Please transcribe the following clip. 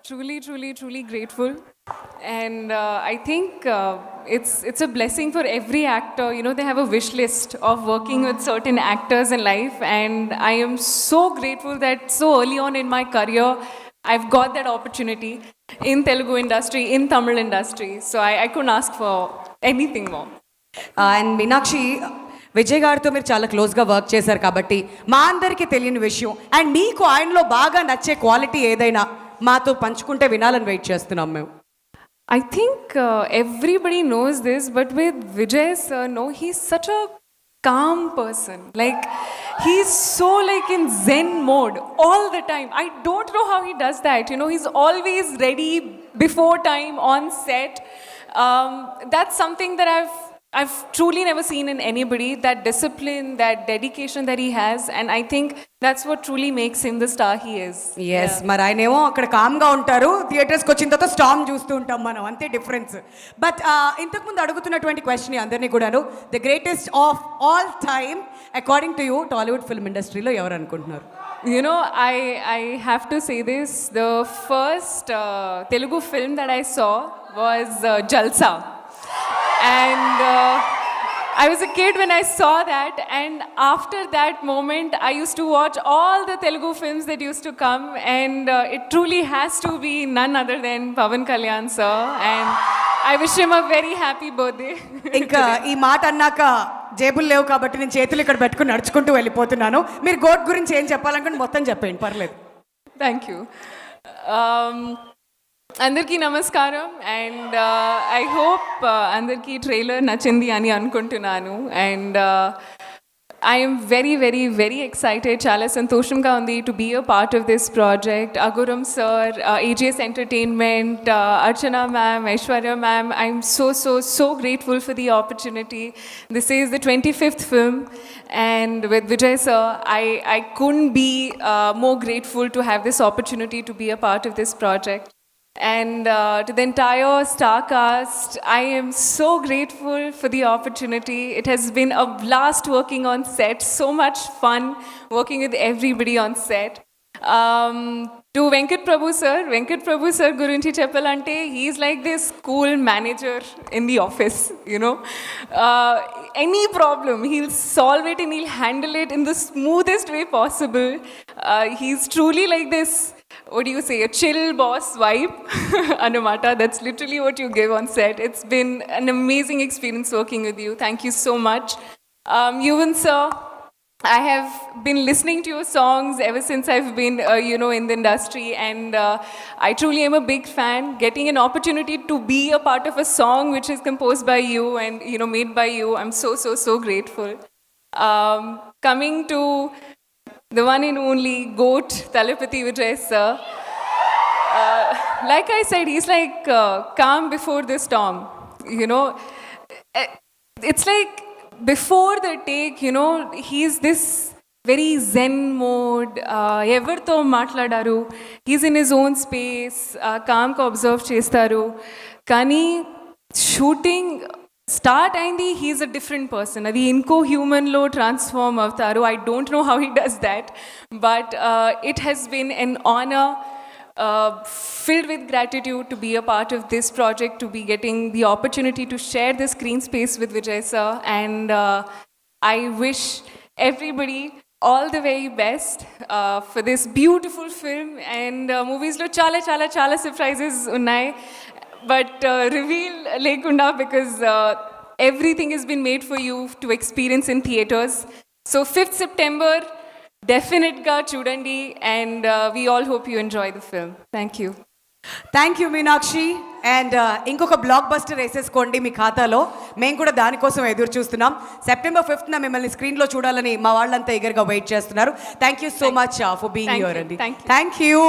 truly grateful. And I think it's a blessing for every actor. You know, they have a wish list of working with certain actors in life, and I am so grateful that so early on in my career, I've got that opportunity in Telugu industry, in Tamil industry. So I couldn't ask for anything more. And Meenakshi Vijay గారితో మీరు చాలా క్లోజ్గా work చేశారు కాబట్టి మా అందరికీ తెలియని విషయం అండ్ మీకు ఆయనలో బాగా నచ్చే క్వాలిటీ ఏదైనా మాతో పంచుకుంటే వినాలని వెయిట్ చేస్తున్నాం మేము. I think everybody knows this, but with Vijay sir, no, he's such a calm person. Like, he's so like in Zen mode all the time. I don't know how he does that. You know, he's always ready before time on set. That's something that I've truly never seen in anybody, that discipline, that dedication that he has, and I think that's what truly makes him the star he is. Yes మరి ఆయన ఏమో అక్కడ కామ్గా ఉంటారు, థియేటర్స్కి వచ్చిన తర్వాత storm చూస్తూ ఉంటాం మనం, అంతే డిఫరెన్స్. బట్ ఇంతకుముందు అడుగుతున్నటువంటి క్వశ్చన్ అందరినీ కూడాను, the greatest of all time according to you Tollywood film ఇండస్ట్రీలో ఎవరు అనుకుంటున్నారు? You know, I have to say this. The first Telugu film that I saw was Jalsa. And I was a kid when I saw that, and after that moment I used to watch all the Telugu films that used to come, and it truly has to be none other than Pavan Kalyan sir, and I wish him a very happy birthday. ఇంకా ఈ మాట అన్నాక జేబులు లేవు కాబట్టి నేను చేతులు ఇక్కడ పెట్టుకుని నడుచుకుంటూ వెళ్ళిపోతున్నాను. మీరు గోట్ గురించి ఏం చెప్పాలనుకుంటే మొత్తం చెప్పండి, పర్లేదు. Thank you. అందరికీ నమస్కారం, అండ్ ఐ హోప్ అందరికీ ట్రైలర్ నచ్చింది అని అనుకుంటున్నాను. అండ్ ఐఎమ్ వెరీ ఎక్సైటెడ్, చాలా సంతోషంగా ఉంది to be a part of this project. Aguram sir, AGS entertainment, Archana ma'am, Aishwarya ma'am, I'm so grateful for the opportunity. This is the 25th film, and with Vijay sir, I couldn't be more grateful to have this opportunity to be a part of this project. And to the entire star cast, I am so grateful for the opportunity. It has been a blast working on set, so much fun working with everybody on set. To Venkat Prabhu sir gurinchi cheppalante, he's like this cool manager in the office, you know. Any problem, he'll solve it and he'll handle it in the smoothest way possible. He's truly like this, what do you say, a chill boss vibe. Anamata, that's literally what you give on set. It's been an amazing experience working with you. Thank you so much. Yuvan sir, I have been listening to your songs ever since I've been, in the industry, and I truly am a big fan. Getting an opportunity to be a part of a song which is composed by you and, made by you, I'm so grateful. Coming to the one and only GOAT, Thalapathy Vijay sir. Like I said, he's like calm before the storm. You know, it's like before the take, he's this very zen mode. Evartho matladaru, he's in his own space, calm ka observe chestaru. Kani shooting start అయింది, he is a different person. అది ఇంకో హ్యూమన్లో transform అవుతారు. I don't know how he does that, but it has been an honour, filled with gratitude to be a part of this project, to be getting the opportunity to share the screen space with Vijay sir, and I wish everybody all the very best for this beautiful film. And movies lo chala surprises unnai, but reveal lekunda, because everything has been made for you to experience in theaters. So 5th September, definite ga chudandi, and we all hope you enjoy the film. Thank you. Thank you Meenakshi. And ఇంకొక block buster వేసేసుకోండి మీ ఖాతాలో, మేము కూడా దానికోసం ఎదురు చూస్తున్నాం. September 5th మిమ్మల్ని స్క్రీన్లో చూడాలని మా వాళ్ళంతా ఎగర్గా వెయిట్ చేస్తున్నారు. Thank you so much for being here అండి. Thank you. Thank you.